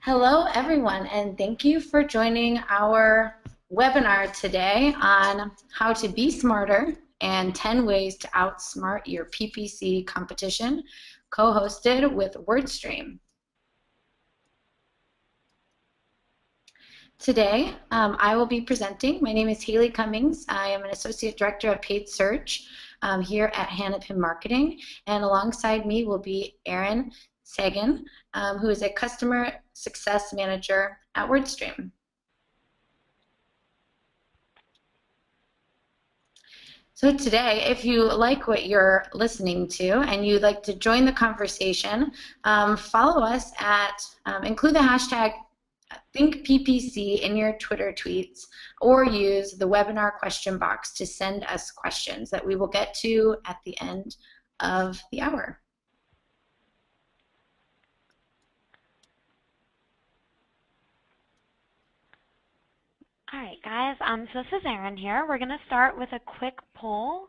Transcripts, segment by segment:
Hello, everyone, and thank you for joining our webinar today on how to be smarter and 10 ways to outsmart your PPC competition, co-hosted with Wordstream. Today, I will be presenting. My name is Hayley Cummings. I am an Associate Director of Paid Search here at Hanapin Marketing, and alongside me will be Erin Sagin, who is a Customer Success Manager at Wordstream. So today, if you like what you're listening to and you'd like to join the conversation, follow us at, include the hashtag ThinkPPC in your Twitter tweets, or use the webinar question box to send us questions that we will get to at the end of the hour. All right, guys, so this is Erin here. We're going to start with a quick poll.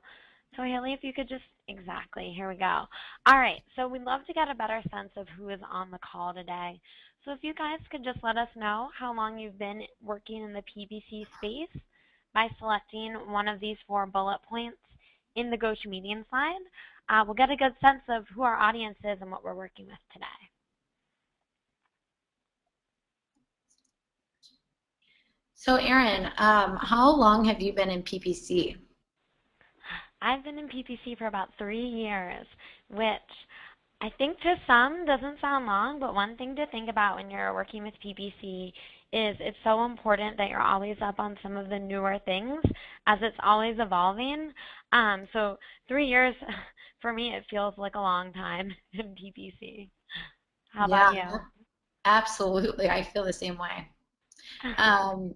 So, Hayley, if you could just, exactly, here we go. All right, so we'd love to get a better sense of who is on the call today. So if you guys could just let us know how long you've been working in the PPC space by selecting one of these 4 bullet points in the GoToMeeting slide, we'll get a good sense of who our audience is and what we're working with today. So Erin, how long have you been in PPC? I've been in PPC for about 3 years, which I think to some doesn't sound long, but one thing to think about when you're working with PPC is it's so important that you're always up on some of the newer things as it's always evolving. So 3 years, for me, it feels like a long time in PPC. How about you? Absolutely, I feel the same way.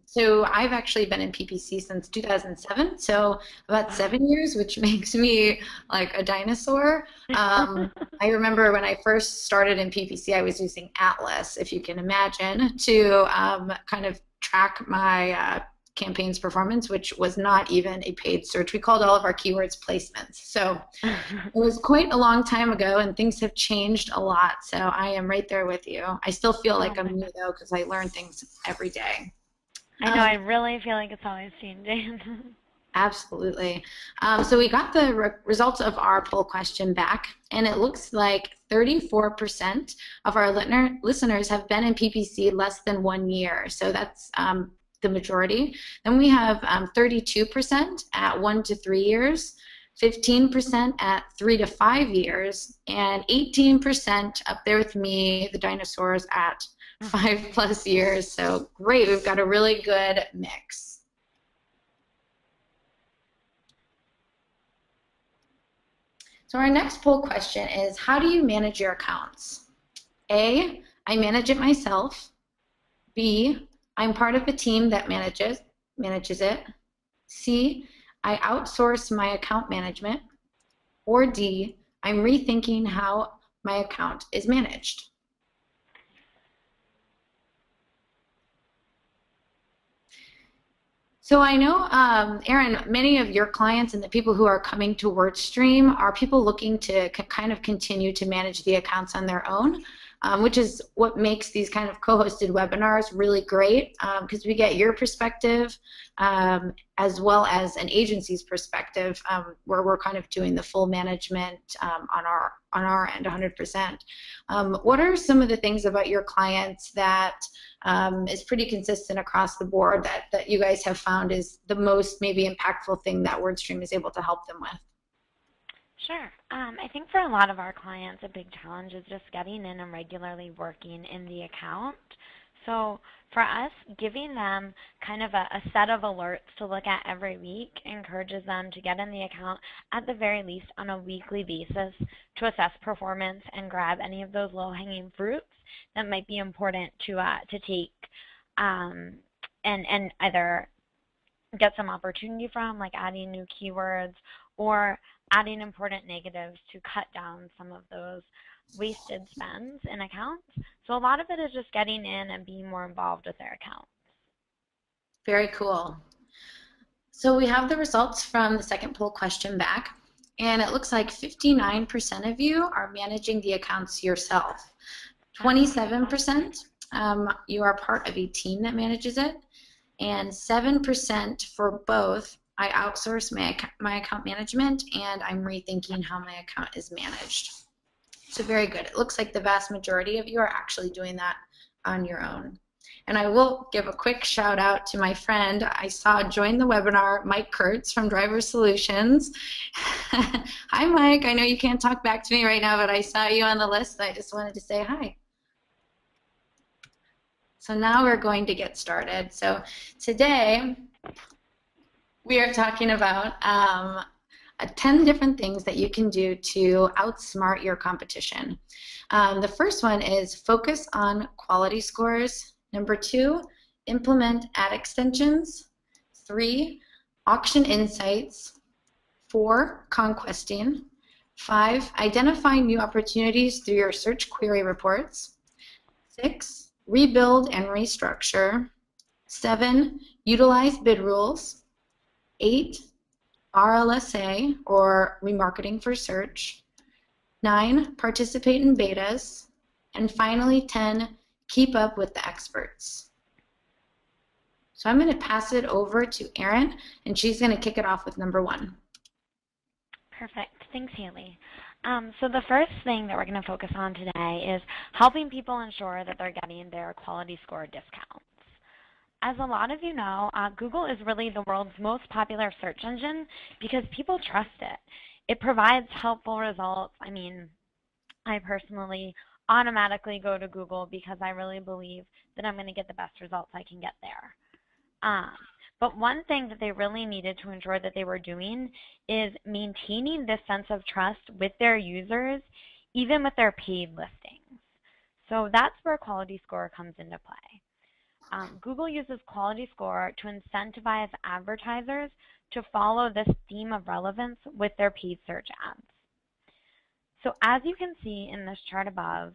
So I've actually been in PPC since 2007, so about 7 years, which makes me like a dinosaur. I remember when I first started in PPC, I was using Atlas, if you can imagine, to kind of track my campaign's performance, which was not even a paid search. We called all of our keywords placements. So it was quite a long time ago, and things have changed a lot. So I am right there with you. I still feel like I'm new, though, because I learn things every day. I know. I really feel like it's always changing. Absolutely. So we got the results of our poll question back, and it looks like 34% of our listeners have been in PPC less than 1 year. So that's the majority. Then we have 32% at 1 to 3 years, 15% at 3 to 5 years, and 18% up there with me, the dinosaurs, at 5+ years. So great, we've got a really good mix. So our next poll question is, how do you manage your accounts? A, I manage it myself. B, I'm part of a team that manages it. C, I outsource my account management. Or D, I'm rethinking how my account is managed. So I know, Erin, many of your clients and the people who are coming to Wordstream are people looking to kind of continue to manage the accounts on their own, which is what makes these kind of co-hosted webinars really great, because we get your perspective as well as an agency's perspective, where we're kind of doing the full management on our end 100%. What are some of the things about your clients that is pretty consistent across the board that you guys have found is the most maybe impactful thing that Wordstream is able to help them with? Sure. I think for a lot of our clients, a big challenge is just getting in and regularly working in the account. So for us, giving them kind of a set of alerts to look at every week encourages them to get in the account at the very least on a weekly basis to assess performance and grab any of those low-hanging fruits that might be important to take and either get some opportunity from, like adding new keywords or adding important negatives to cut down some of those wasted spends in accounts. So a lot of it is just getting in and being more involved with their accounts. Very cool. So we have the results from the second poll question back, and it looks like 59% of you are managing the accounts yourself. 27% you are part of a team that manages it, and 7% for both. I outsource my account management, and I'm rethinking how my account is managed. So very good. It looks like the vast majority of you are actually doing that on your own. And I will give a quick shout out to my friend I saw join the webinar, Mike Kurtz from Driver Solutions. Hi, Mike. I know you can't talk back to me right now, but I saw you on the list. I just wanted to say hi. So now we're going to get started. So today we are talking about 10 different things that you can do to outsmart your competition. The first one is focus on quality scores. Number 2, implement ad extensions. 3, auction insights. 4, conquesting. 5, identify new opportunities through your search query reports. 6, rebuild and restructure. 7, utilize bid rules. 8, RLSA, or remarketing for search. 9, participate in betas. And finally, 10, keep up with the experts. So I'm going to pass it over to Erin, and she's going to kick it off with number 1. Perfect. Thanks, Hayley. So the first thing that we're going to focus on today is helping people ensure that they're getting their quality score discounts. As a lot of you know, Google is really the world's most popular search engine because people trust it. It provides helpful results. I mean, I personally automatically go to Google because I really believe that I'm going to get the best results I can get there. But one thing that they really needed to ensure that they were doing is maintaining this sense of trust with their users, even with their paid listings. So that's where quality score comes into play. Google uses quality score to incentivize advertisers to follow this theme of relevance with their paid search ads. So as you can see in this chart above,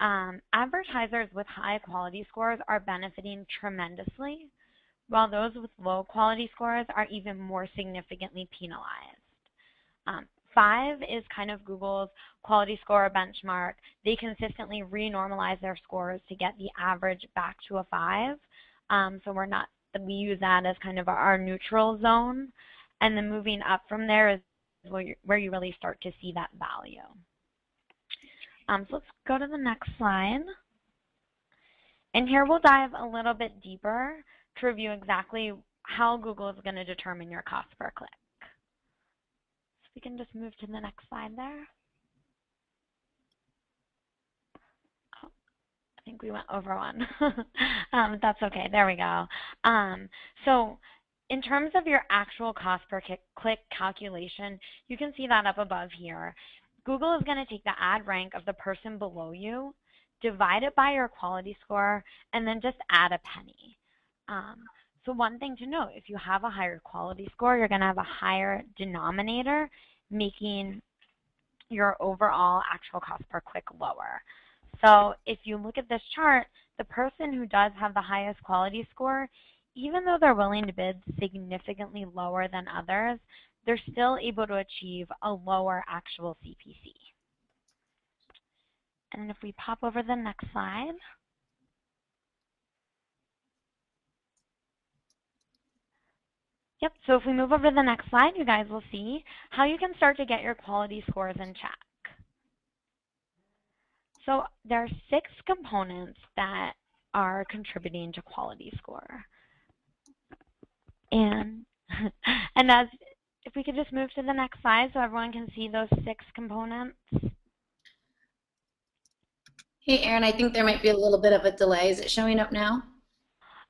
advertisers with high quality scores are benefiting tremendously, while those with low quality scores are even more significantly penalized. 5 is kind of Google's quality score benchmark. They consistently renormalize their scores to get the average back to a 5. So we use that as kind of our neutral zone. And then moving up from there is where you really start to see that value. So let's go to the next slide. And here we'll dive a little bit deeper to review exactly how Google is going to determine your cost per click. So we can just move to the next slide there. Oh, I think we went over one. That's okay. There we go. So in terms of your actual cost per click calculation, you can see that up above here. Google is going to take the ad rank of the person below you, divide it by your quality score, and then just add a penny. So one thing to note, if you have a higher quality score, you're going to have a higher denominator, making your overall actual cost per click lower. So if you look at this chart, the person who does have the highest quality score, even though they're willing to bid significantly lower than others, they're still able to achieve a lower actual CPC. And if we pop over the next slide. Yep, so if we move over to the next slide, you guys will see how you can start to get your quality scores in check. So there are 6 components that are contributing to quality score. And if we could just move to the next slide so everyone can see those 6 components. Hey, Erin, I think there might be a little bit of a delay. Is it showing up now?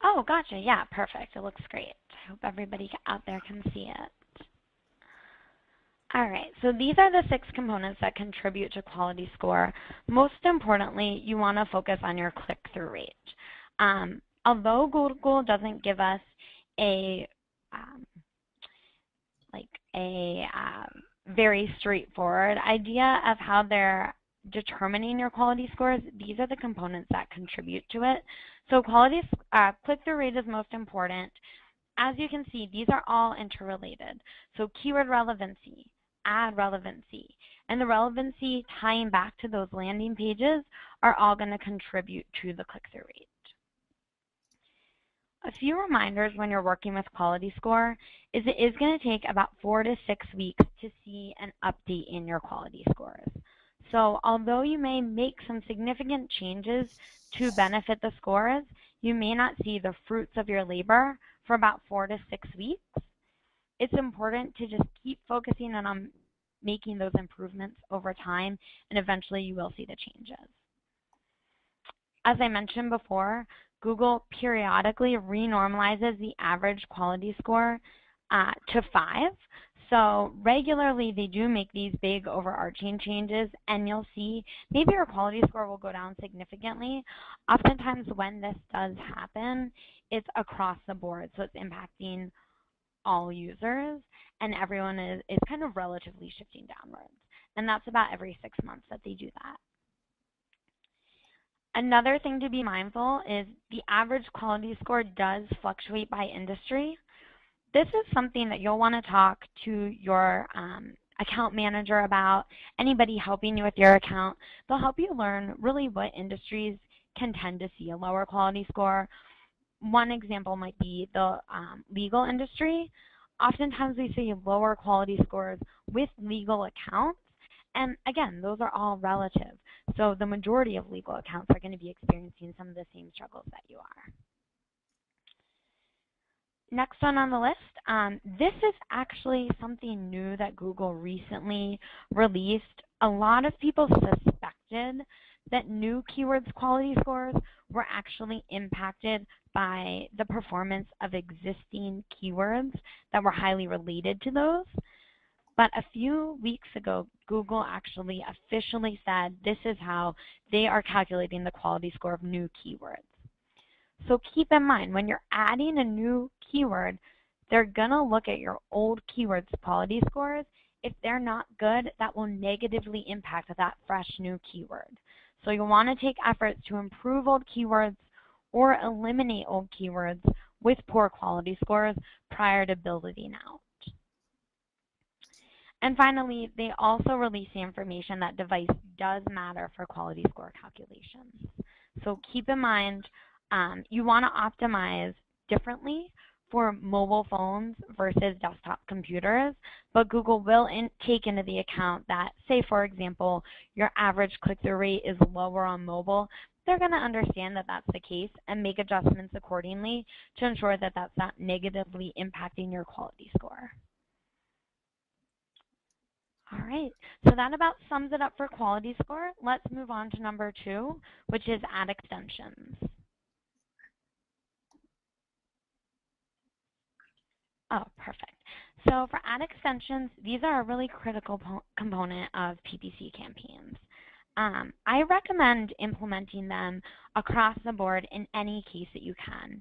Oh, gotcha. Yeah, perfect. It looks great. I hope everybody out there can see it. All right, so these are the 6 components that contribute to quality score. Most importantly, you want to focus on your click-through rate. Although Google doesn't give us a very straightforward idea of how they're determining your quality scores, these are the components that contribute to it. So click-through rate is most important. As you can see, these are all interrelated. So keyword relevancy, ad relevancy, and the relevancy tying back to those landing pages are all going to contribute to the click-through rate. a few reminders when you're working with quality score is it is going to take about 4 to 6 weeks to see an update in your quality scores. So although you may make some significant changes to benefit the scores, you may not see the fruits of your labor for about 4 to 6 weeks. It's important to just keep focusing on making those improvements over time, and eventually you will see the changes. As I mentioned before, Google periodically renormalizes the average quality score to 5. So regularly they do make these big overarching changes, and you'll see maybe your quality score will go down significantly. Oftentimes when this does happen, it's across the board, so it's impacting all users, and everyone is kind of relatively shifting downwards. And that's about every 6 months that they do that. Another thing to be mindful is the average quality score does fluctuate by industry. This is something that you'll want to talk to your account manager about, anybody helping you with your account. They'll help you learn really what industries can tend to see a lower quality score. One example might be the legal industry. Oftentimes we see lower quality scores with legal accounts. And again, those are all relative. So the majority of legal accounts are going to be experiencing some of the same struggles that you are. Next one on the list, this is actually something new that Google recently released. A lot of people suspected that new keywords quality scores were actually impacted by the performance of existing keywords that were highly related to those. But a few weeks ago, Google actually officially said this is how they are calculating the quality score of new keywords. So keep in mind, when you're adding a new keyword, they're going to look at your old keywords quality scores. If they're not good, that will negatively impact that fresh new keyword. So you'll want to take efforts to improve old keywords or eliminate old keywords with poor quality scores prior to building out. And finally, they also release the information that device does matter for quality score calculations. So keep in mind, you want to optimize differently for mobile phones versus desktop computers, but Google will take into the account that, say for example, your average click-through rate is lower on mobile. They're going to understand that that's the case and make adjustments accordingly to ensure that that's not negatively impacting your quality score. All right, so that about sums it up for quality score. Let's move on to number 2, which is ad extensions. Oh, perfect. So for ad extensions, these are a really critical component of PPC campaigns. I recommend implementing them across the board in any case that you can.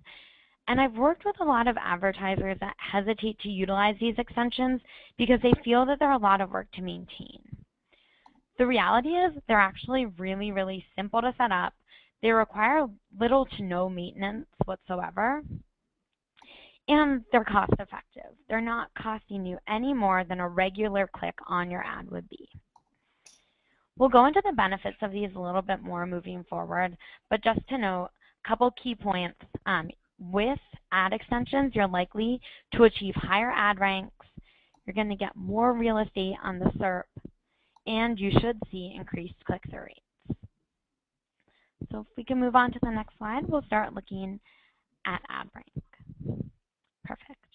And I've worked with a lot of advertisers that hesitate to utilize these extensions because they feel that they're a lot of work to maintain. The reality is they're actually really, really simple to set up. They require little to no maintenance whatsoever. And they're cost effective. They're not costing you any more than a regular click on your ad would be. We'll go into the benefits of these a little bit more moving forward, but just to note, a couple key points. With ad extensions, you're likely to achieve higher ad ranks, you're going to get more real estate on the SERP, and you should see increased click-through rates. So if we can move on to the next slide, we'll start looking at ad rank. Perfect.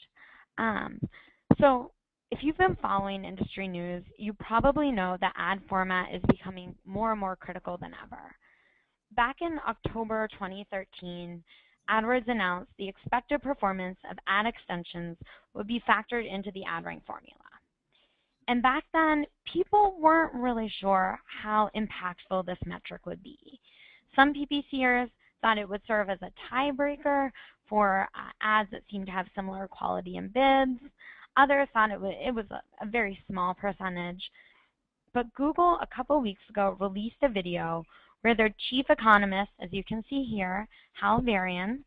So if you've been following industry news, you probably know that ad format is becoming more and more critical than ever. Back in October 2013, AdWords announced the expected performance of ad extensions would be factored into the ad rank formula. And back then, people weren't really sure how impactful this metric would be. Some PPCers thought it would serve as a tiebreaker for ads that seemed to have similar quality in bids. Others thought it was a very small percentage. But Google, a couple weeks ago, released a video where their chief economist, as you can see here, Hal Varian,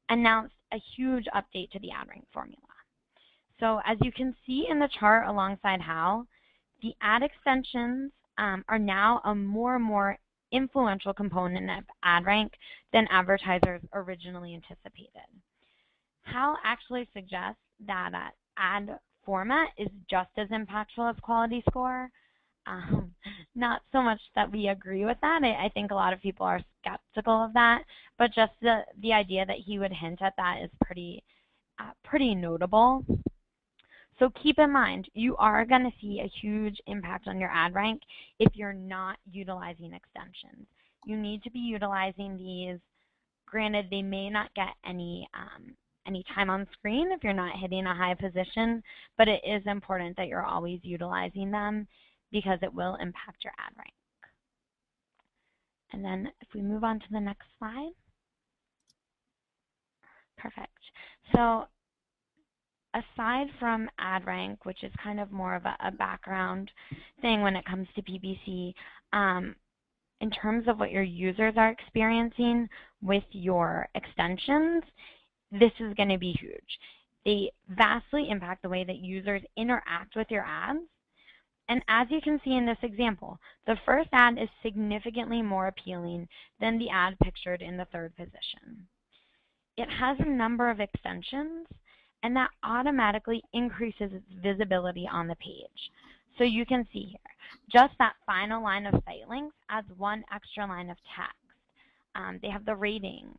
announced a huge update to the ad rank formula. So as you can see in the chart alongside Hal, the ad extensions are now a more and more influential component of ad rank than advertisers originally anticipated. Hal actually suggests that ad format is just as impactful as quality score. Not so much that we agree with that. I think a lot of people are skeptical of that, but just the idea that he would hint at that is pretty notable. So keep in mind, you are going to see a huge impact on your ad rank if you're not utilizing extensions. You need to be utilizing these. Granted, they may not get any time on screen if you're not hitting a high position, but it is important that you're always utilizing them because it will impact your ad rank. And then if we move on to the next slide. Perfect. So aside from ad rank, which is kind of more of a background thing when it comes to PPC, in terms of what your users are experiencing with your extensions, this is going to be huge. They vastly impact the way that users interact with your ads. And as you can see in this example, the first ad is significantly more appealing than the ad pictured in the third position. It has a number of extensions, and that automatically increases its visibility on the page. So you can see here, just that final line of site links adds one extra line of text. They have the ratings.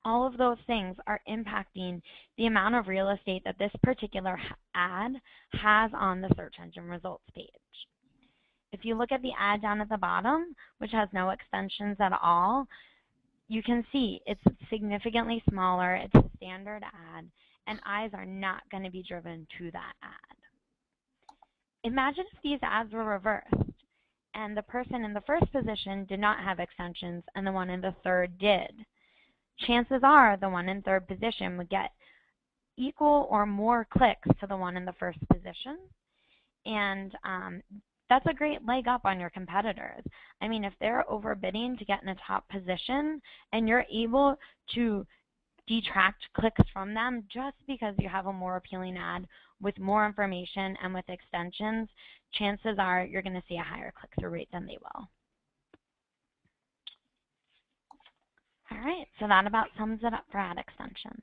All of those things are impacting the amount of real estate that this particular ad has on the search engine results page. If you look at the ad down at the bottom, which has no extensions at all, you can see it's significantly smaller, it's a standard ad, and eyes are not going to be driven to that ad. Imagine if these ads were reversed and the person in the first position did not have extensions and the one in the third did. Chances are the one in third position would get equal or more clicks to the one in the first position, and that's a great leg up on your competitors. I mean, if they're overbidding to get in a top position and you're able to detract clicks from them just because you have a more appealing ad with more information and with extensions, chances are you're going to see a higher click-through rate than they will. All right, so that about sums it up for ad extensions.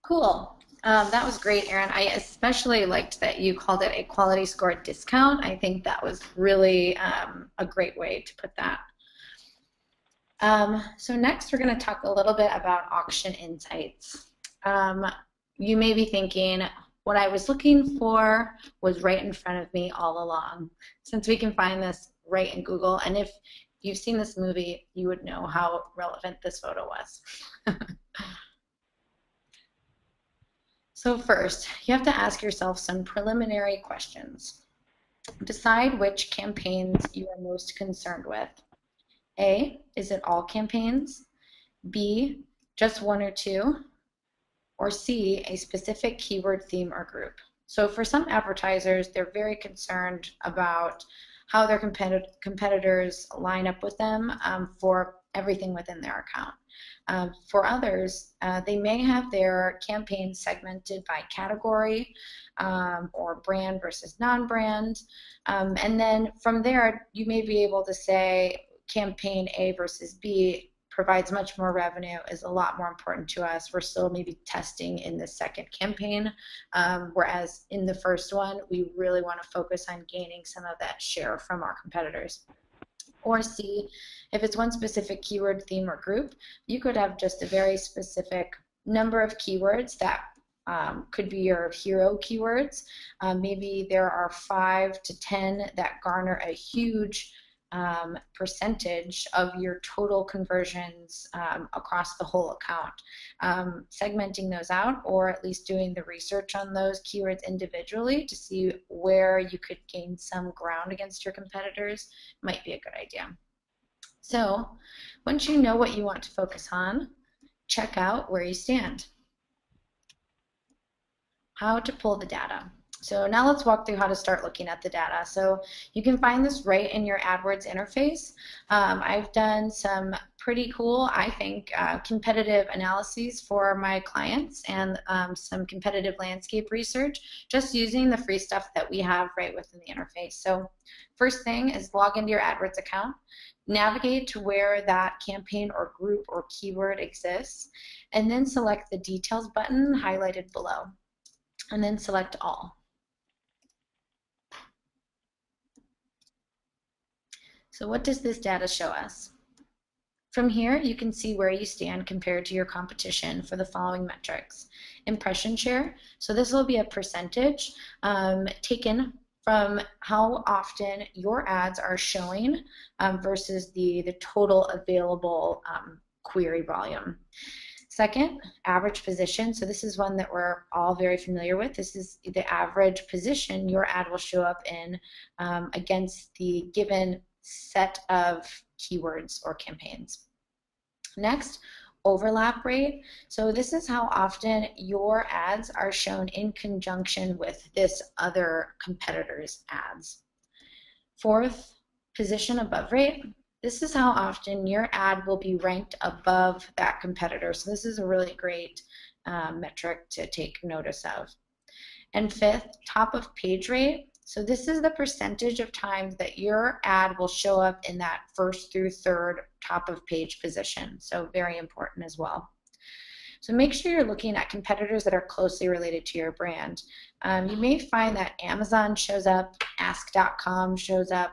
Cool. That was great, Erin. I especially liked that you called it a quality score discount. I think that was really a great way to put that. So next we're going to talk a little bit about auction insights. You may be thinking, what I was looking for was right in front of me all along, since we can find this right in Google. And if you've seen this movie, you would know how relevant this photo was. So first, you have to ask yourself some preliminary questions. Decide which campaigns you are most concerned with. A, is it all campaigns? B, just one or two? Or C, a specific keyword, theme, or group? So for some advertisers, they're very concerned about how their competitors line up with them for everything within their account. For others, they may have their campaigns segmented by category or brand versus non-brand. And then from there, you may be able to say campaign A versus B provides much more revenue, is a lot more important to us. We're still maybe testing in the second campaign, whereas in the first one, we really want to focus on gaining some of that share from our competitors. Or C, if it's one specific keyword, theme, or group, you could have just a very specific number of keywords that could be your hero keywords. Maybe there are 5 to 10 that garner a huge percentage of your total conversions across the whole account. Segmenting those out, or at least doing the research on those keywords individually to see where you could gain some ground against your competitors might be a good idea. So once you know what you want to focus on, check out where you stand. How to pull the data. So now let's walk through how to start looking at the data. So you can find this right in your AdWords interface. I've done some pretty cool, I think, competitive analyses for my clients and some competitive landscape research, just using the free stuff that we have right within the interface. So first thing is log into your AdWords account, navigate to where that campaign or group or keyword exists, and then select the details button highlighted below, and then select all. So what does this data show us? From here, you can see where you stand compared to your competition for the following metrics. Impression share, so this will be a percentage taken from how often your ads are showing versus the total available query volume. Second, average position. So this is one that we're all very familiar with. This is the average position your ad will show up in against the given set of keywords or campaigns. Next, overlap rate. So this is how often your ads are shown in conjunction with this other competitor's ads. Fourth, position above rate. This is how often your ad will be ranked above that competitor. So this is a really great metric to take notice of. And fifth, top of page rate. So this is the percentage of times that your ad will show up in that first through third top of page position. So very important as well. So make sure you're looking at competitors that are closely related to your brand. You may find that Amazon shows up, Ask.com shows up,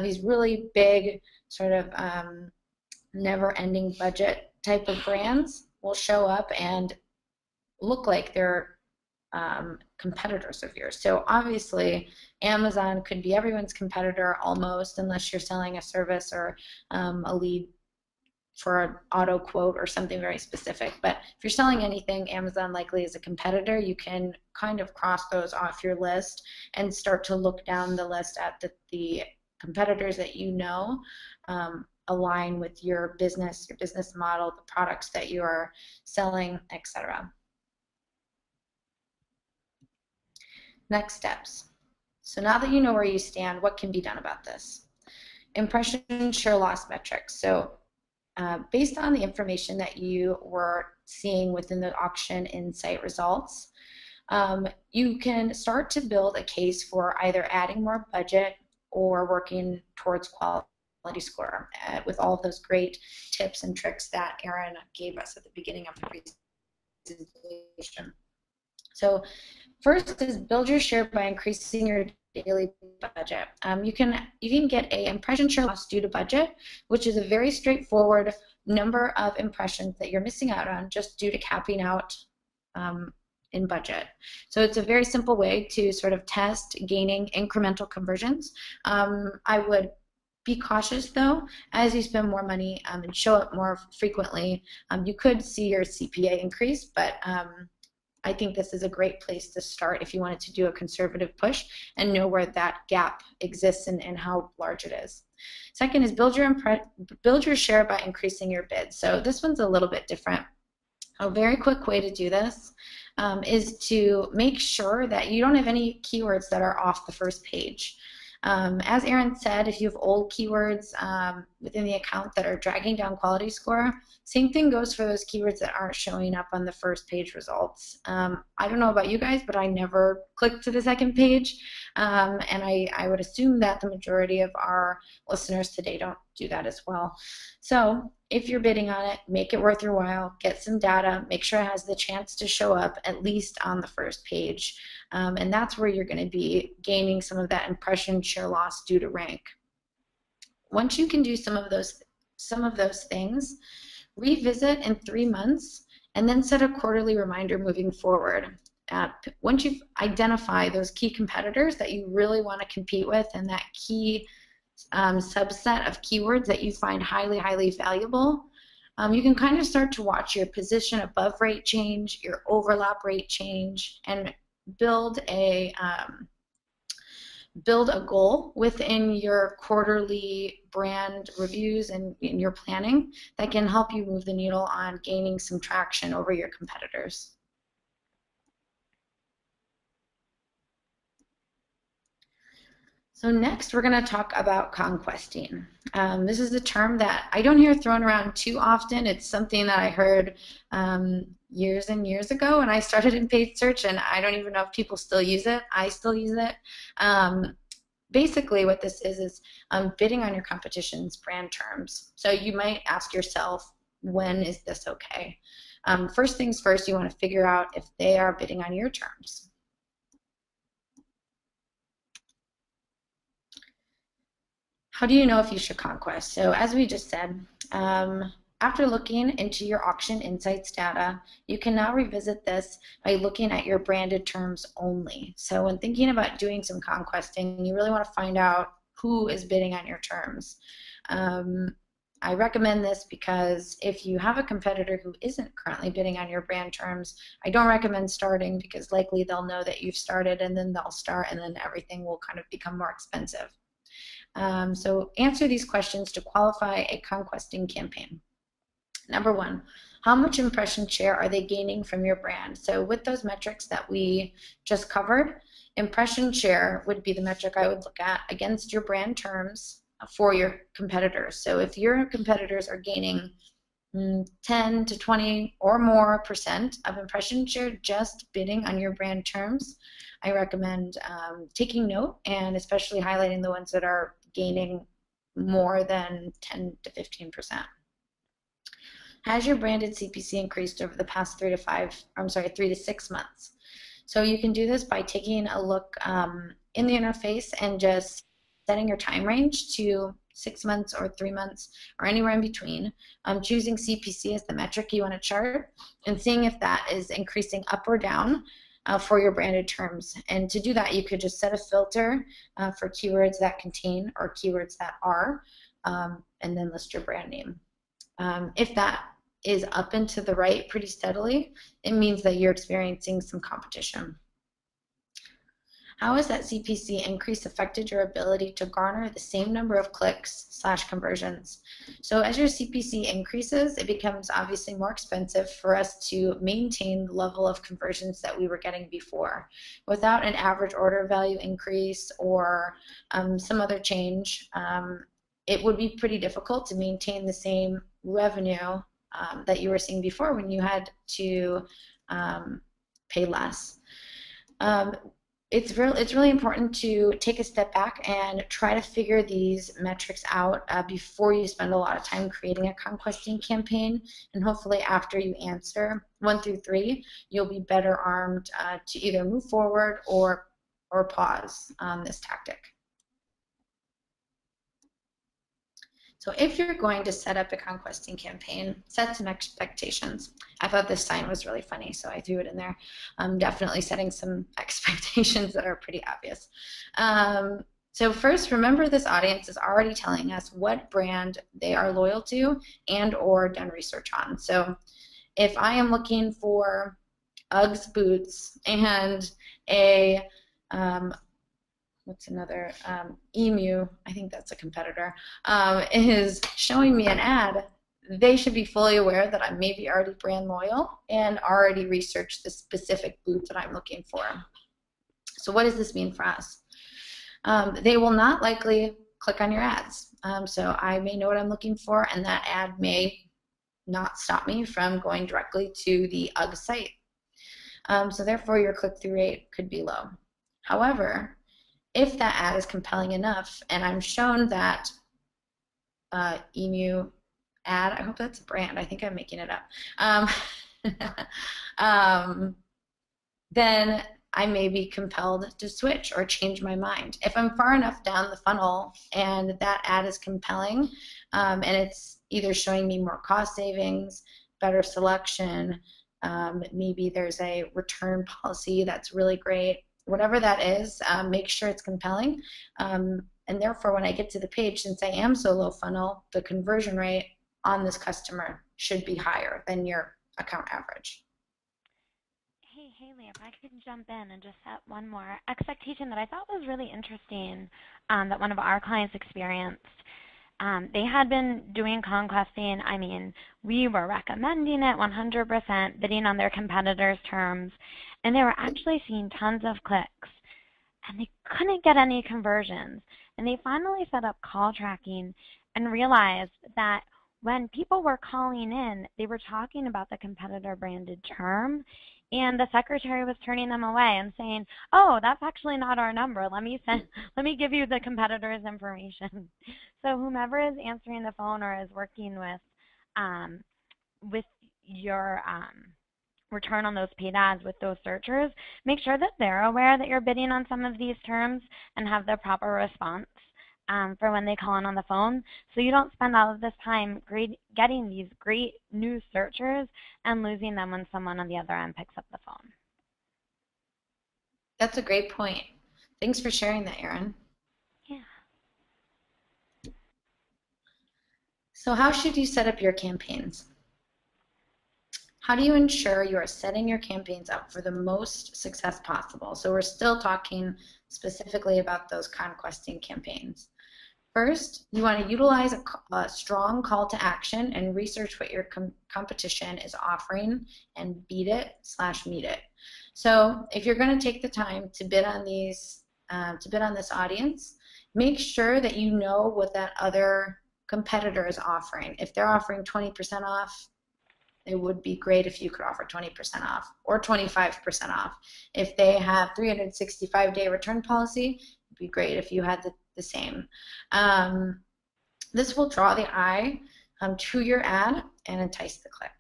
these really big sort of never-ending budget type of brands will show up and look like they're competitors of yours. So obviously Amazon could be everyone's competitor almost, unless you're selling a service or a lead for an auto quote or something very specific. But if you're selling anything, Amazon likely is a competitor. You can kind of cross those off your list and start to look down the list at the competitors that you know align with your business model, the products that you are selling, etc. Next steps. So now that you know where you stand, what can be done about this? Impression share loss metrics. So based on the information that you were seeing within the auction insight results, you can start to build a case for either adding more budget or working towards quality score with all of those great tips and tricks that Erin gave us at the beginning of the presentation. So first is build your share by increasing your daily budget. You can get a impression share loss due to budget, which is a very straightforward number of impressions that you're missing out on just due to capping out in budget. So it's a very simple way to sort of test gaining incremental conversions. I would be cautious though, as you spend more money and show up more frequently, you could see your CPA increase, but I think this is a great place to start if you wanted to do a conservative push and know where that gap exists and how large it is. Second is build your share by increasing your bid. So this one's a little bit different. A very quick way to do this is to make sure that you don't have any keywords that are off the first page. As Erin said, if you have old keywords within the account that are dragging down quality score, same thing goes for those keywords that aren't showing up on the first page results. I don't know about you guys, but I never click to the second page, and I would assume that the majority of our listeners today don't do that as well. So if you're bidding on it, make it worth your while, get some data, make sure it has the chance to show up at least on the first page. And that's where you're going to be gaining some of that impression share loss due to rank. Once you can do some of those things, revisit in 3 months and then set a quarterly reminder moving forward. Once you've identified those key competitors that you really want to compete with and that key subset of keywords that you find highly, highly valuable, you can kind of start to watch your position above rate change, your overlap rate change, and build a goal within your quarterly brand reviews and in your planning that can help you move the needle on gaining some traction over your competitors. So next, we're going to talk about conquesting. This is a term that I don't hear thrown around too often. It's something that I heard years and years ago when I started in paid search, and I don't even know if people still use it. I still use it. Basically, what this is bidding on your competition's brand terms. So you might ask yourself, when is this okay? First things first, you want to figure out if they are bidding on your terms. How do you know if you should conquest? So as we just said, after looking into your auction insights data, you can now revisit this by looking at your branded terms only. So when thinking about doing some conquesting, you really want to find out who is bidding on your terms. I recommend this because if you have a competitor who isn't currently bidding on your brand terms, I don't recommend starting, because likely they'll know that you've started and then they'll start and then everything will kind of become more expensive. So answer these questions to qualify a conquesting campaign. Number one, how much impression share are they gaining from your brand? So with those metrics that we just covered, impression share would be the metric I would look at against your brand terms for your competitors. So if your competitors are gaining 10 to 20 or more % of impression share just bidding on your brand terms, I recommend taking note and especially highlighting the ones that are gaining more than 10 to 15%. Has your branded CPC increased over the past 3 to 6 months? So you can do this by taking a look in the interface and just setting your time range to 6 months or 3 months or anywhere in between, choosing CPC as the metric you want to chart and seeing if that is increasing up or down for your branded terms. And to do that, you could just set a filter for keywords that contain or keywords that are, and then list your brand name. If that is up and to the right pretty steadily, it means that you're experiencing some competition. How has that CPC increase affected your ability to garner the same number of clicks/conversions? So as your CPC increases, it becomes obviously more expensive for us to maintain the level of conversions that we were getting before. Without an average order value increase or some other change, it would be pretty difficult to maintain the same revenue that you were seeing before when you had to pay less. It's really important to take a step back and try to figure these metrics out before you spend a lot of time creating a conquesting campaign, and hopefully after you answer 1 through 3, you'll be better armed to either move forward or pause on this tactic. So if you're going to set up a conquesting campaign, set some expectations. I thought this sign was really funny, so I threw it in there. Definitely setting some expectations that are pretty obvious. So first, remember this audience is already telling us what brand they are loyal to and or done research on. So if I am looking for Uggs boots and a what's another, Emu, I think that's a competitor, is showing me an ad, they should be fully aware that I'm maybe already brand loyal and already researched the specific boot that I'm looking for. So what does this mean for us? They will not likely click on your ads. So I may know what I'm looking for, and that ad may not stop me from going directly to the UGG site. So therefore your click-through rate could be low. However, if that ad is compelling enough and I'm shown that Emu ad, I hope that's a brand, I think I'm making it up, then I may be compelled to switch or change my mind. If I'm far enough down the funnel and that ad is compelling and it's either showing me more cost savings, better selection, maybe there's a return policy that's really great, whatever that is, make sure it's compelling. And therefore, when I get to the page, since I am so low funnel, the conversion rate on this customer should be higher than your account average. Hey, Hayley, if I could jump in and just set one more expectation that I thought was really interesting that one of our clients experienced. They had been doing conquesting. I mean, we were recommending it 100%, bidding on their competitors' terms, and they were actually seeing tons of clicks. and they couldn't get any conversions. And they finally set up call tracking and realized that when people were calling in, they were talking about the competitor branded term, and the secretary was turning them away and saying, "Oh, that's actually not our number. Let me give you the competitor's information." So whomever is answering the phone or is working with your return on those paid ads with those searchers, make sure that they're aware that you're bidding on some of these terms and have the proper response for when they call in on the phone, so you don't spend all of this time getting these great new searchers and losing them when someone on the other end picks up the phone. That's a great point. Thanks for sharing that, Erin. Yeah. So how should you set up your campaigns? How do you ensure you are setting your campaigns up for the most success possible? So we're still talking specifically about those conquesting campaigns. First, you want to utilize a strong call to action and research what your competition is offering and beat it/meet it. So if you're going to take the time to bid on these, this audience, make sure that you know what that other competitor is offering. If they're offering 20% off, it would be great if you could offer 20% off or 25% off. If they have 365-day return policy, it'd be great if you had the same. This will draw the eye to your ad and entice the click.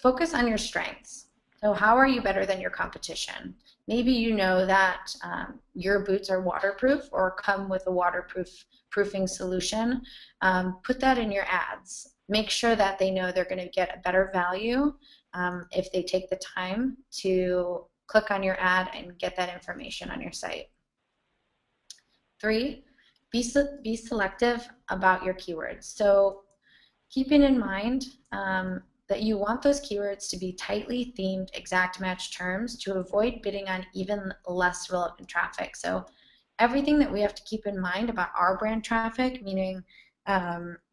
Focus on your strengths. So how are you better than your competition? Maybe you know that your boots are waterproof or come with a waterproofing solution. Put that in your ads. Make sure that they know they're going to get a better value if they take the time to click on your ad and get that information on your site. 3, be selective about your keywords. So keeping in mind that you want those keywords to be tightly themed, exact match terms to avoid bidding on even less relevant traffic. So everything that we have to keep in mind about our brand traffic, meaning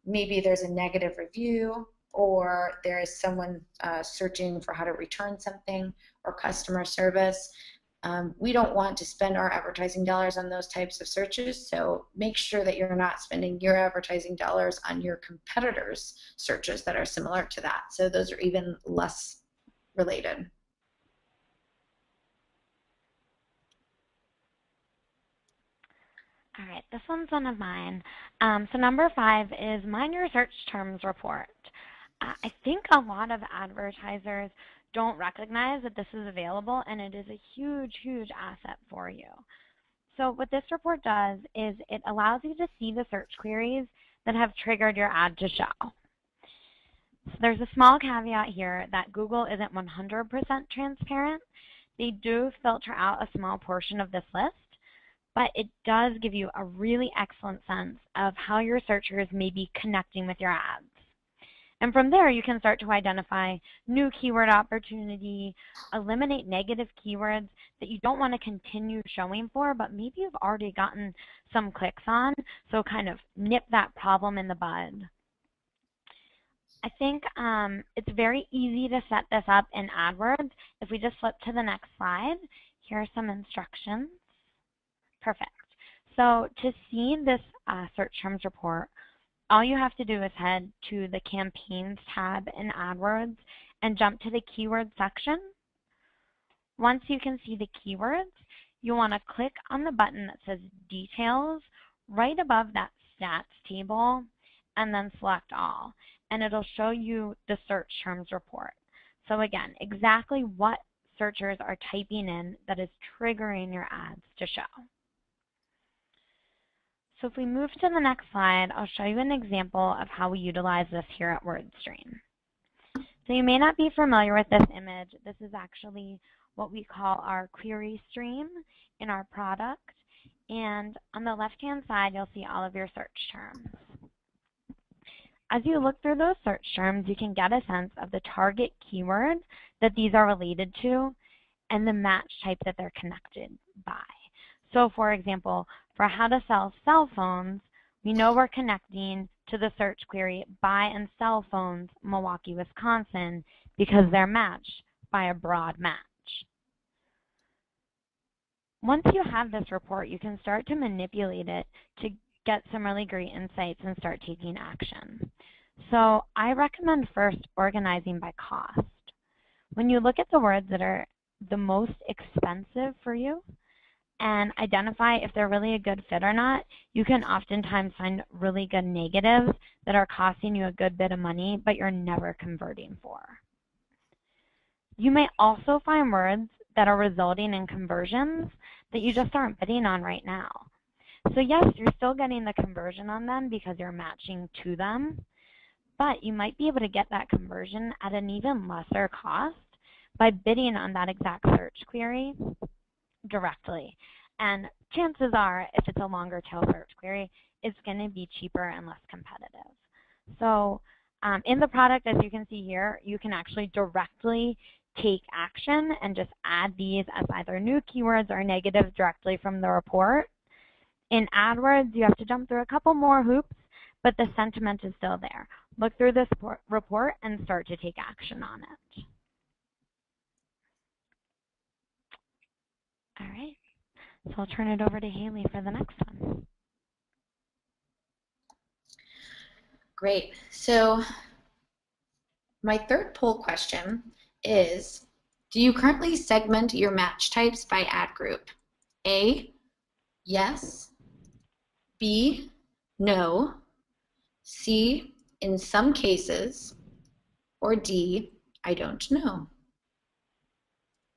maybe there's a negative review or there is someone searching for how to return something or customer service. We don't want to spend our advertising dollars on those types of searches, so make sure that you're not spending your advertising dollars on your competitors' searches that are similar to that. So those are even less related. All right, this one's one of mine. So number 5 is mind your search terms report. I think a lot of advertisers don't recognize that this is available, and it is a huge, huge asset for you. So what this report does is it allows you to see the search queries that have triggered your ad to show. So there's a small caveat here that Google isn't 100% transparent. They do filter out a small portion of this list, but it does give you a really excellent sense of how your searchers may be connecting with your ads. And from there, you can start to identify new keyword opportunity, eliminate negative keywords that you don't want to continue showing for, but maybe you've already gotten some clicks on, so kind of nip that problem in the bud. I think it's very easy to set this up in AdWords. If we just flip to the next slide, here are some instructions. Perfect. So to see this search terms report, all you have to do is head to the Campaigns tab in AdWords and jump to the Keyword section. Once you can see the keywords, you want to click on the button that says Details right above that Stats table, and then select All, and it'll show you the search terms report. So again, exactly what searchers are typing in that is triggering your ads to show. So if we move to the next slide, I'll show you an example of how we utilize this here at Wordstream. So you may not be familiar with this image. This is actually what we call our query stream in our product. And on the left-hand side, you'll see all of your search terms. As you look through those search terms, you can get a sense of the target keyword that these are related to and the match type that they're connected by. So for example, for how to sell cell phones, we know we're connecting to the search query buy and sell phones Milwaukee, Wisconsin, because they're matched by a broad match. once you have this report, you can start to manipulate it to get some really great insights and start taking action. So I recommend first organizing by cost. When you look at the words that are the most expensive for you and identify if they're really a good fit or not, you can oftentimes find really good negatives that are costing you a good bit of money, but you're never converting for. You may also find words that are resulting in conversions that you just aren't bidding on right now. So yes, you're still getting the conversion on them because you're matching to them, but you might be able to get that conversion at an even lesser cost by bidding on that exact search query directly. And chances are, if it's a longer tail search query, it's going to be cheaper and less competitive. So in the product, as you can see here, you can actually directly take action and just add these as either new keywords or negatives directly from the report. In AdWords, you have to jump through a couple more hoops, but the sentiment is still there. Look through this report and start to take action on it. All right, so I'll turn it over to Hayley for the next one. Great. So my third poll question is, do you currently segment your match types by ad group? A, yes. B, no. C, in some cases. Or D, I don't know.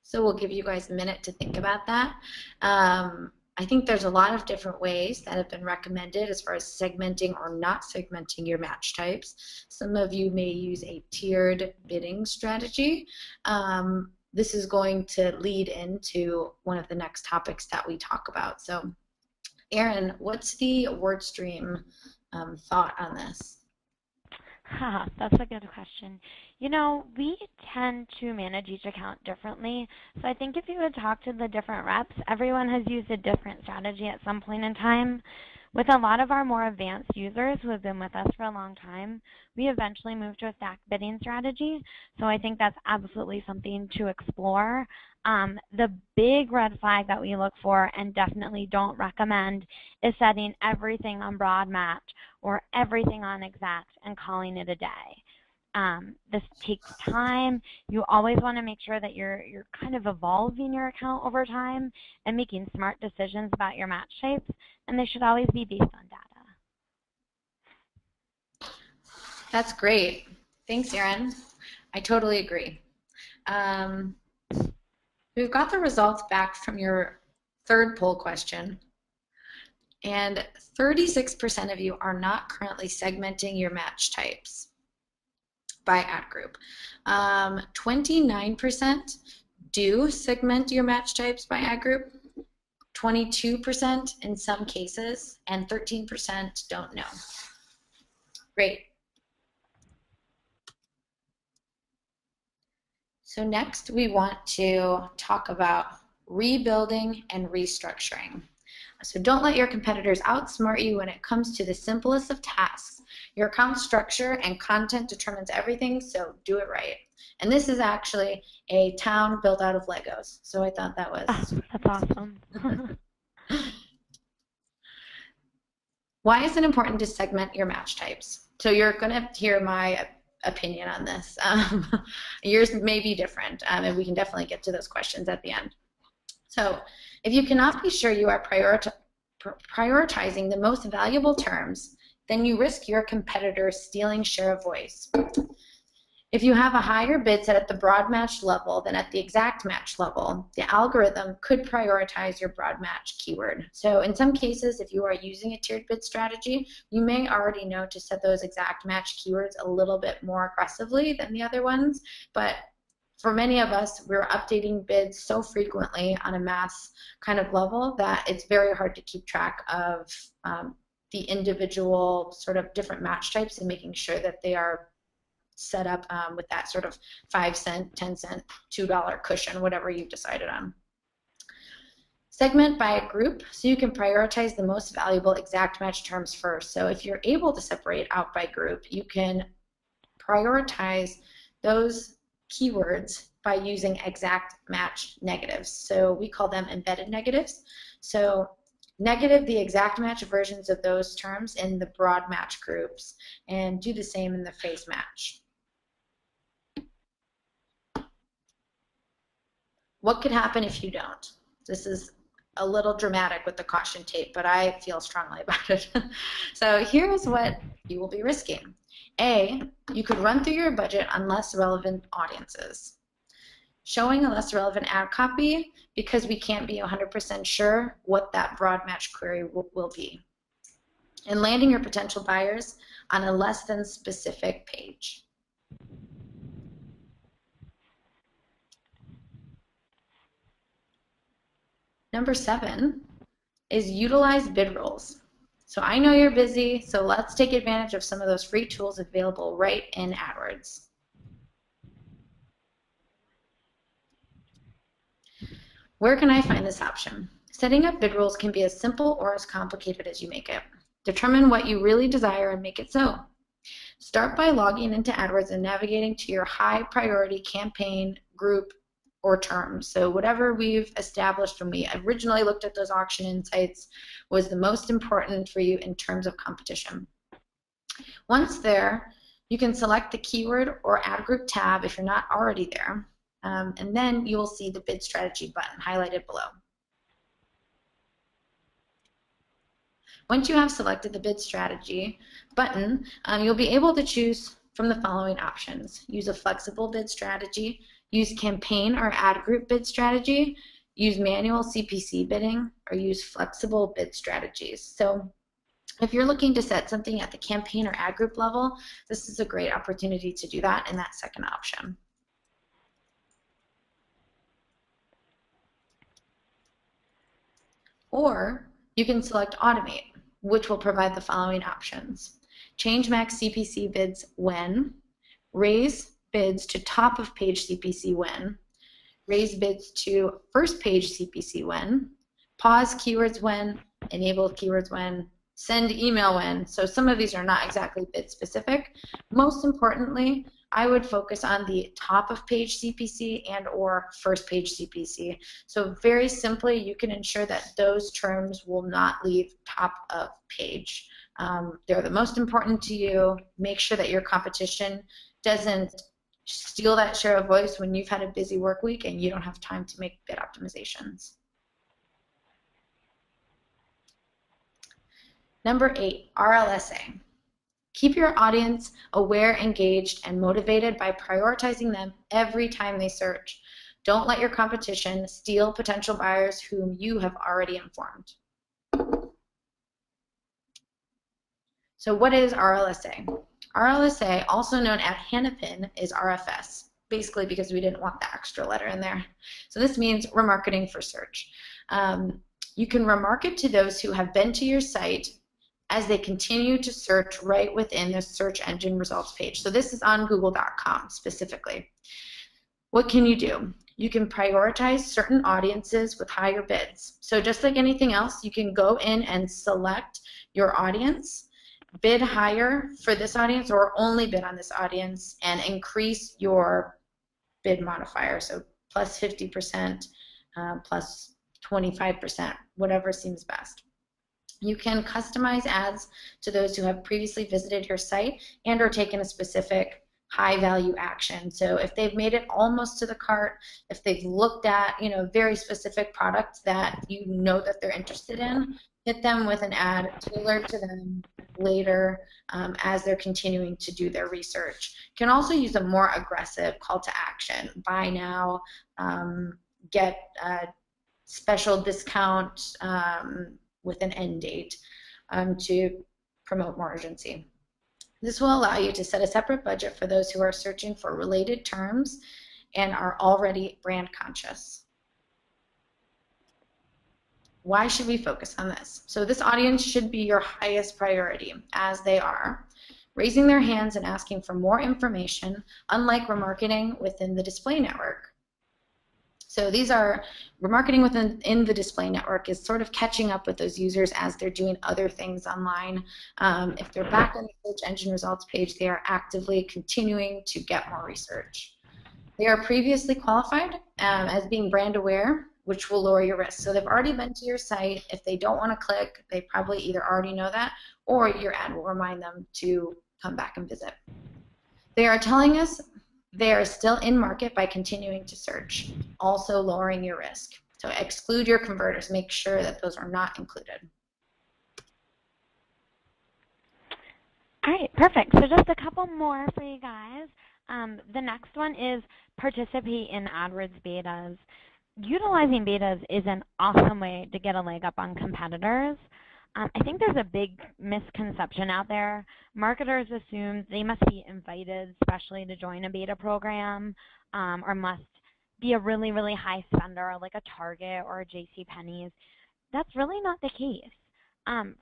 So we'll give you guys a minute to think about that. I think there's a lot of different ways that have been recommended as far as segmenting or not segmenting your match types. Some of you may use a tiered bidding strategy. This is going to lead into one of the next topics that we talk about. So, Erin, what's the Wordstream thought on this? That's a good question. You know, we tend to manage each account differently. So I think if you would talk to the different reps, everyone has used a different strategy at some point in time. With a lot of our more advanced users who have been with us for a long time, we eventually moved to a stacked bidding strategy. So I think that's absolutely something to explore. The big red flag that we look for and definitely don't recommend is setting everything on broad match or everything on exact and calling it a day. This takes time. You always want to make sure that you're kind of evolving your account over time and making smart decisions about your match types, and they should always be based on data. That's great. Thanks, Erin. I totally agree. We've got the results back from your third poll question, and 36% of you are not currently segmenting your match types by ad group. 29% do segment your match types by ad group, 22% in some cases, and 13% don't know. Great. So next we want to talk about rebuilding and restructuring. So don't let your competitors outsmart you when it comes to the simplest of tasks. Your account structure and content determines everything, so do it right. And this is actually a town built out of Legos. So I thought that was... That's awesome. Why is it important to segment your match types? So you're going to hear my opinion on this. Yours may be different, and we can definitely get to those questions at the end. So if you cannot be sure you are prioritizing the most valuable terms, then you risk your competitors stealing share of voice. If you have a higher bid set at the broad match level than at the exact match level, the algorithm could prioritize your broad match keyword. So in some cases, if you are using a tiered bid strategy, you may already know to set those exact match keywords a little bit more aggressively than the other ones. But for many of us, we're updating bids so frequently on a mass kind of level that it's very hard to keep track of the individual sort of different match types and making sure that they are set up with that sort of 5 cent, 10 cent, $2 cushion, whatever you've decided on. Segment by a group so you can prioritize the most valuable exact match terms first. So if you're able to separate out by group, you can prioritize those keywords by using exact match negatives. So we call them embedded negatives. So negative the exact match versions of those terms in the broad match groups, and do the same in the phrase match. What could happen if you don't? This is a little dramatic with the caution tape, but I feel strongly about it. So here's what you will be risking. A, you could run through your budget on less relevant audiences. Showing a less relevant ad copy because we can't be 100% sure what that broad match query will be. And landing your potential buyers on a less than specific page. Number 7 is utilize bid roles. So I know you're busy, so let's take advantage of some of those free tools available right in AdWords. Where can I find this option? Setting up bid roles can be as simple or as complicated as you make it. Determine what you really desire and make it so. Start by logging into AdWords and navigating to your high priority campaign, group, or terms. So whatever we've established when we originally looked at those auction insights was the most important for you in terms of competition. Once there, you can select the keyword or ad group tab if you're not already there, and then you will see the bid strategy button highlighted below. Once you have selected the bid strategy button, you'll be able to choose from the following options. Use a flexible bid strategy, use campaign or ad group bid strategy, use manual CPC bidding, or use flexible bid strategies. So if you're looking to set something at the campaign or ad group level, this is a great opportunity to do that in that second option. Or you can select automate, which will provide the following options. Change max CPC bids when, raise bids to top of page CPC when, raise bids to first page CPC when, pause keywords when, enable keywords when, send email when. So some of these are not exactly bid specific. Most importantly, I would focus on the top of page CPC and or first page CPC. So very simply, you can ensure that those terms will not leave top of page. They're the most important to you. Make sure that your competition doesn't steal that share of voice when you've had a busy work week and you don't have time to make bid optimizations. Number 8, RLSA. Keep your audience aware, engaged, and motivated by prioritizing them every time they search. Don't let your competition steal potential buyers whom you have already informed. So what is RLSA? RLSA, also known as Hanapin, is RFS, basically because we didn't want the extra letter in there. So this means remarketing for search. You can remarket to those who have been to your site as they continue to search right within the search engine results page. So this is on google.com specifically. What can you do? You can prioritize certain audiences with higher bids. So just like anything else, you can go in and select your audience, bid higher for this audience or only bid on this audience, and increase your bid modifier. So plus 50%, plus 25%, whatever seems best. You can customize ads to those who have previously visited your site and or taken a specific high value action. So if they've made it almost to the cart, if they've looked at very specific products that you know that they're interested in, hit them with an ad tailored to them later as they're continuing to do their research. You can also use a more aggressive call to action. Buy now, get a special discount with an end date to promote more urgency. This will allow you to set a separate budget for those who are searching for related terms and are already brand conscious. Why should we focus on this? So this audience should be your highest priority, as they are raising their hands and asking for more information, unlike remarketing within the display network. So these are remarketing within the display network is sort of catching up with those users as they're doing other things online. If they're back on the search engine results page, they are actively continuing to get more research. They are previously qualified as being brand aware, which will lower your risk. So they've already been to your site. If they don't want to click, they probably either already know that or your ad will remind them to come back and visit. They are telling us they are still in market by continuing to search, also lowering your risk. So exclude your converters. Make sure that those are not included. All right, perfect. So just a couple more for you guys. The next one is participate in AdWords betas. Utilizing betas is an awesome way to get a leg up on competitors. I think there's a big misconception out there. Marketers assume they must be invited specially to join a beta program or must be a really, really high spender like a Target or a JCPenney's. That's really not the case.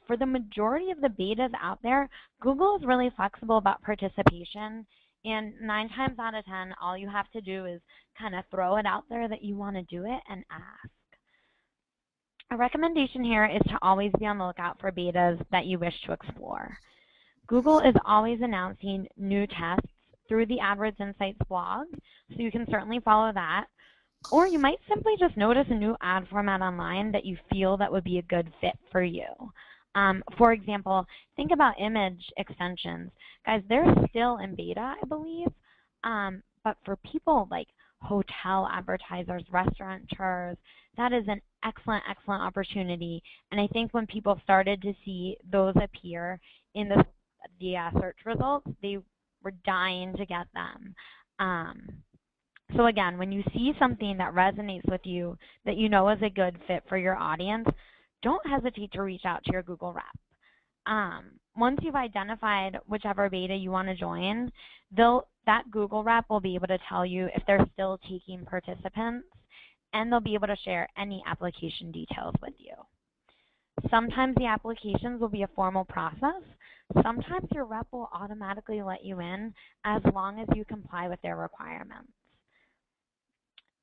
For the majority of the betas out there, Google is really flexible about participation, and 9 times out of 10, all you have to do is kind of throw it out there that you want to do it and ask. A recommendation here is to always be on the lookout for betas that you wish to explore. Google is always announcing new tests through the AdWords Insights blog, so you can certainly follow that. Or you might simply just notice a new ad format online that you feel that would be a good fit for you. For example, think about image extensions. Guys, they're still in beta, I believe, but for people like hotel advertisers, restaurateurs, that is an excellent, excellent opportunity. And I think when people started to see those appear in the search results, they were dying to get them. So again, when you see something that resonates with you, that you know is a good fit for your audience, don't hesitate to reach out to your Google rep. Once you've identified whichever beta you want to join, that Google rep will be able to tell you if they're still taking participants, and they'll be able to share any application details with you. Sometimes the applications will be a formal process. Sometimes your rep will automatically let you in as long as you comply with their requirements.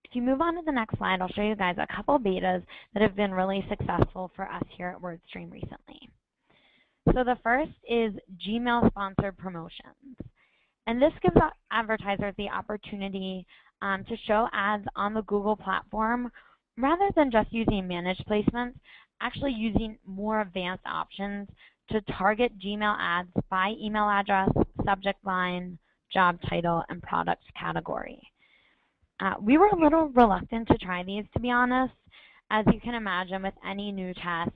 If you move on to the next slide, I'll show you guys a couple betas that have been really successful for us here at Wordstream recently. So the first is Gmail-sponsored promotions. And this gives advertisers the opportunity to show ads on the Google platform rather than just using managed placements, actually using more advanced options to target Gmail ads by email address, subject line, job title, and product category. We were a little reluctant to try these, to be honest. As you can imagine, with any new test,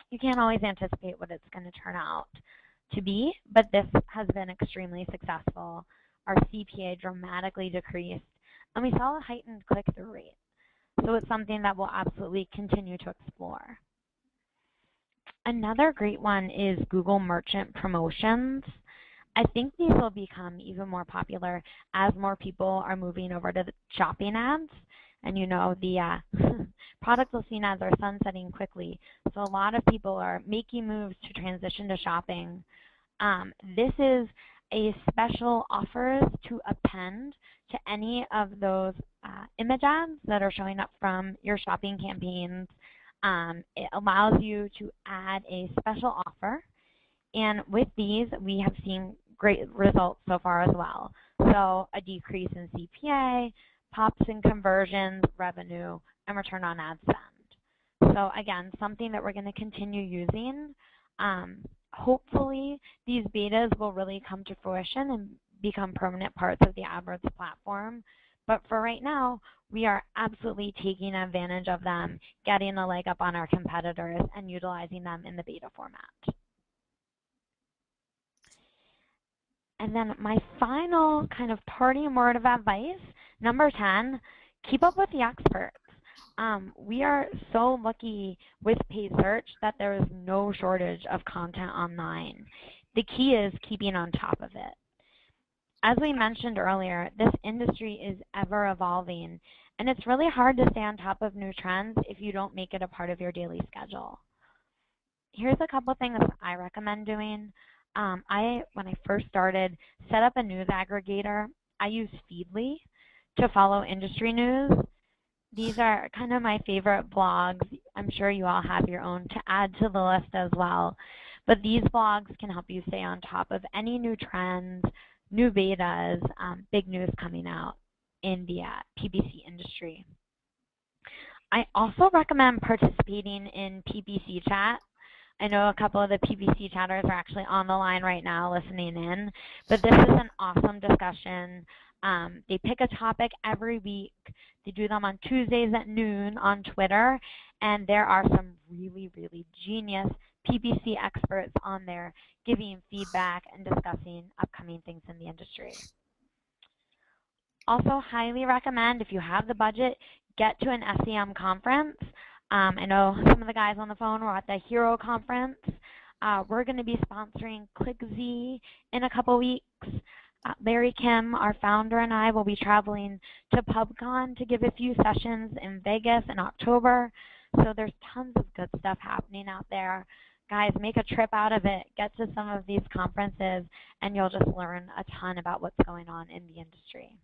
you can't always anticipate what it's going to turn out to be, but this has been extremely successful. Our CPA dramatically decreased, and we saw a heightened click-through rate. So it's something that we'll absolutely continue to explore. Another great one is Google Merchant Promotions. I think these will become even more popular as more people are moving over to the shopping ads. And you know, the product listing ads are sunsetting quickly. So a lot of people are making moves to transition to shopping. This is a special offers to append to any of those image ads that are showing up from your shopping campaigns. It allows you to add a special offer. And with these, we have seen great results so far as well. So a decrease in CPA, pops in conversions, revenue, and return on ad spend. So again, something that we're going to continue using. Hopefully, these betas will really come to fruition and become permanent parts of the AdWords platform. But for right now, we are absolutely taking advantage of them, getting a leg up on our competitors, and utilizing them in the beta format. And then my final kind of parting word of advice, number 10, keep up with the experts. We are so lucky with paid search that there is no shortage of content online. The key is keeping on top of it. As we mentioned earlier, this industry is ever evolving, and it's really hard to stay on top of new trends if you don't make it a part of your daily schedule. Here's a couple things I recommend doing. When I first started, set up a news aggregator. I use Feedly to follow industry news. These are kind of my favorite blogs. I'm sure you all have your own to add to the list as well. But these blogs can help you stay on top of any new trends, new betas, big news coming out. in the PPC industry. I also recommend participating in PPC chat. I know a couple of the PPC chatters are actually on the line right now listening in, but this is an awesome discussion. They pick a topic every week. They do them on Tuesdays at noon on Twitter, and there are some really, really genius PPC experts on there giving feedback and discussing upcoming things in the industry. Also highly recommend, if you have the budget, get to an SEM conference. I know some of the guys on the phone were at the Hero conference. We're going to be sponsoring ClickZ in a couple weeks. Larry Kim, our founder, and I will be traveling to PubCon to give a few sessions in Vegas in October. So there's tons of good stuff happening out there. Guys, make a trip out of it. Get to some of these conferences, and you'll just learn a ton about what's going on in the industry.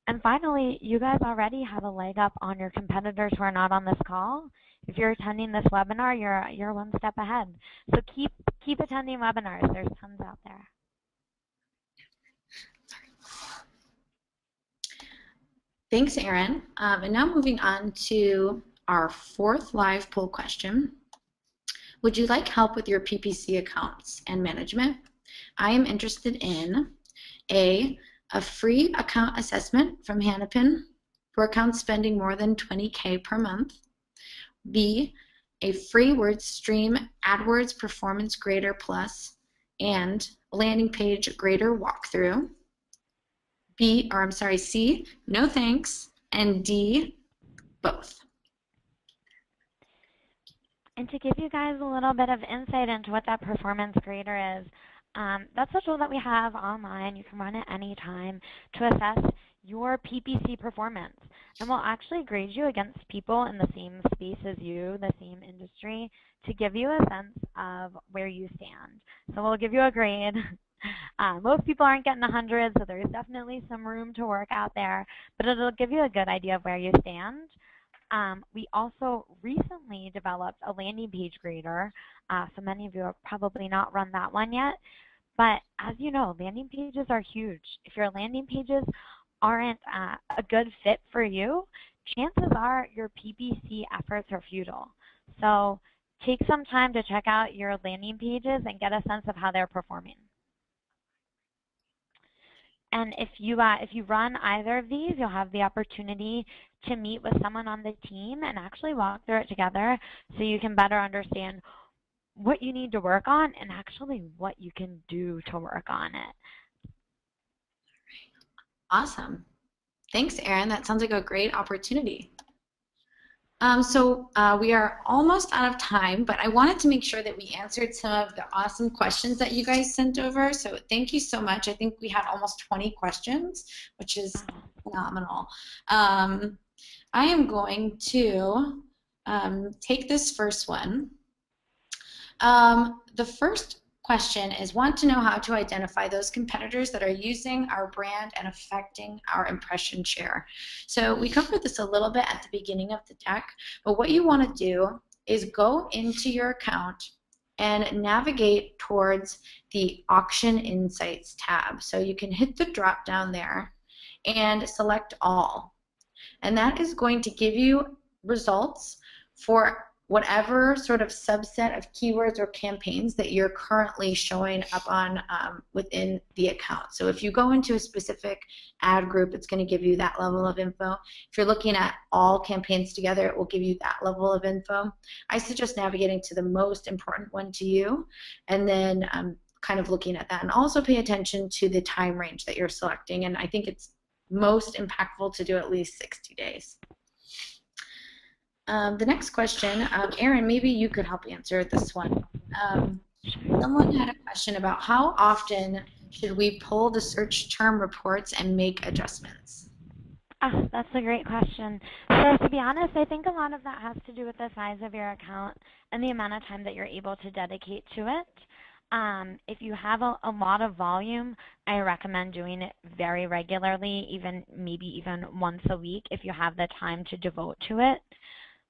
And finally, you guys already have a leg up on your competitors who are not on this call. If you're attending this webinar, you're one step ahead. So keep attending webinars. There's tons out there. Thanks, Erin. And now moving on to our fourth live poll question. Would you like help with your PPC accounts and management? I am interested in a free account assessment from Hanapin for accounts spending more than $20K per month. B, a free Wordstream AdWords Performance Grader Plus and landing page grader walkthrough. C, no thanks, and D, both. And to give you guys a little bit of insight into what that performance grader is, that's a tool that we have online. You can run it anytime to assess your PPC performance. And we'll actually grade you against people in the same space as you, the same industry, to give you a sense of where you stand. So we'll give you a grade. Most people aren't getting 100, so there's definitely some room to work out there, but it'll give you a good idea of where you stand. We also recently developed a landing page grader, so many of you have probably not run that one yet, but as you know, landing pages are huge. If your landing pages aren't a good fit for you, chances are your PPC efforts are futile. So take some time to check out your landing pages and get a sense of how they're performing. And if you run either of these, you'll have the opportunity to meet with someone on the team and actually walk through it together so you can better understand what you need to work on and actually what you can do to work on it. Awesome. Thanks, Erin. That sounds like a great opportunity. We are almost out of time, but I wanted to make sure that we answered some of the awesome questions that you guys sent over. So thank you so much. I think we had almost 20 questions, which is phenomenal. I am going to take this first one. The first question is, want to know how to identify those competitors that are using our brand and affecting our impression share. So we covered this a little bit at the beginning of the deck, but what you want to do is go into your account and navigate towards the Auction Insights tab. So you can hit the drop down there and select all. And that is going to give you results for whatever sort of subset of keywords or campaigns that you're currently showing up on within the account. So if you go into a specific ad group, it's going to give you that level of info. If you're looking at all campaigns together, it will give you that level of info. I suggest navigating to the most important one to you, and then kind of looking at that. And also pay attention to the time range that you're selecting, and I think it's most impactful to do at least 60 days. The next question, Erin, maybe you could help answer this one. Someone had a question about how often should we pull the search term reports and make adjustments? Oh, that's a great question. So to be honest, I think a lot of that has to do with the size of your account and the amount of time that you're able to dedicate to it. If you have a lot of volume, I recommend doing it very regularly, maybe even once a week if you have the time to devote to it.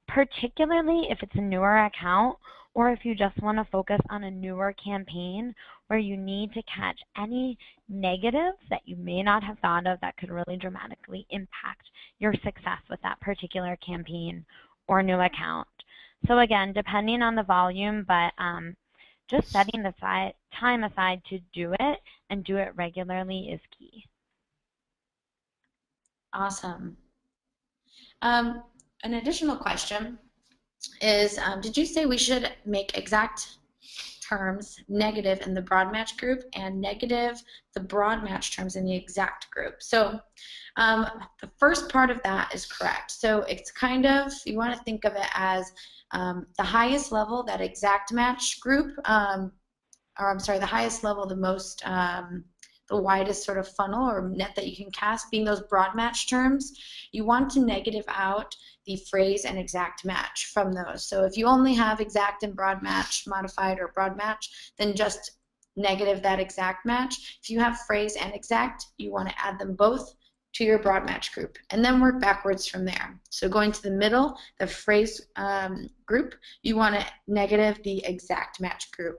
Particularly if it's a newer account, or if you just want to focus on a newer campaign where you need to catch any negatives that you may not have thought of that could really dramatically impact your success with that particular campaign or new account. So again, depending on the volume, but just setting the time aside to do it and do it regularly is key. Awesome. An additional question is, did you say we should make exact terms negative in the broad match group and negative the broad match terms in the exact group? So the first part of that is correct. So it's kind of, you want to think of it as the highest level, that exact match group, or I'm sorry, the highest level, the most, the widest sort of funnel or net that you can cast being those broad match terms. You want to negative out the phrase and exact match from those. So if you only have exact and broad match modified or broad match, then just negative that exact match. If you have phrase and exact, you want to add them both to your broad match group and then work backwards from there. So going to the middle, the phrase group, you want to negative the exact match group.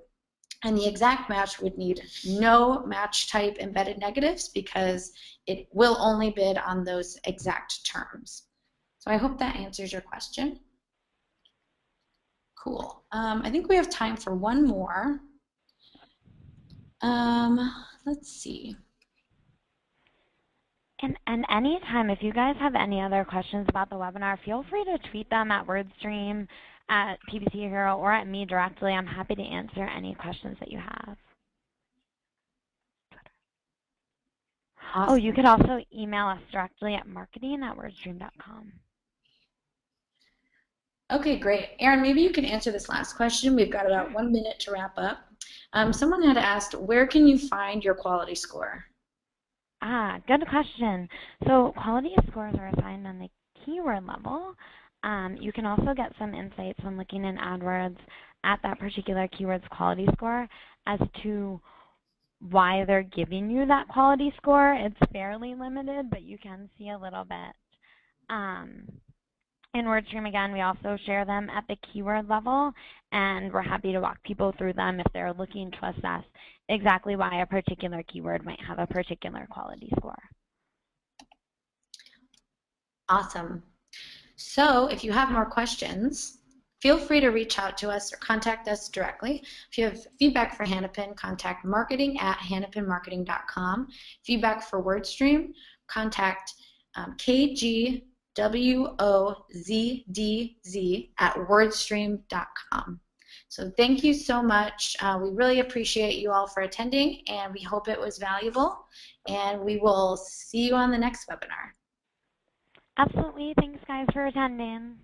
And the exact match would need no match type embedded negatives because it will only bid on those exact terms. So I hope that answers your question. Cool. I think we have time for one more. Let's see. And anytime, if you guys have any other questions about the webinar, feel free to tweet them at Wordstream, at PPC Hero, or at me directly. I'm happy to answer any questions that you have. Awesome. Oh, you could also email us directly at marketing@wordstream.com. Okay, great. Erin, maybe you can answer this last question. We've got about 1 minute to wrap up. Someone had asked, where can you find your quality score? Good question. So quality scores are assigned on the keyword level. You can also get some insights when looking in AdWords at that particular keyword's quality score as to why they're giving you that quality score. It's fairly limited, but you can see a little bit. In Wordstream, again, we also share them at the keyword level, and we're happy to walk people through them if they're looking to assess exactly why a particular keyword might have a particular quality score. Awesome. So if you have more questions, feel free to reach out to us or contact us directly. If you have feedback for Hanapin, contact marketing@hanapinmarketing.com. Feedback for Wordstream, contact KGWOZDZ@wordstream.com. So thank you so much. We really appreciate you all for attending, and we hope it was valuable. And we will see you on the next webinar. Absolutely. Thanks, guys, for attending.